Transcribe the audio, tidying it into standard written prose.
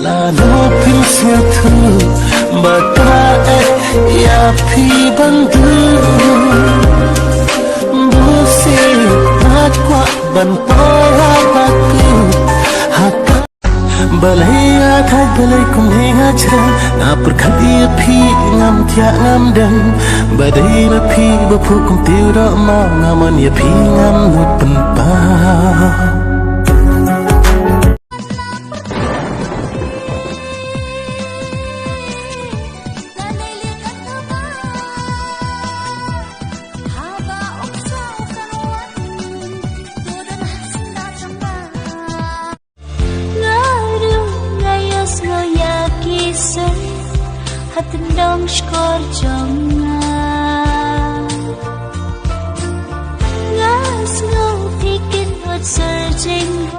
lalu pilsnya tu batra ya pi bantu busi aqua bantora baku haka balaya thai balai kum henga chra na perkhati phi ngam thya ngam dang badai ba phi ba phu kum tiu ra ma ngaman ya phi ngam nut pen pa Hatendang skor jangan ngas ngau tikin hot surging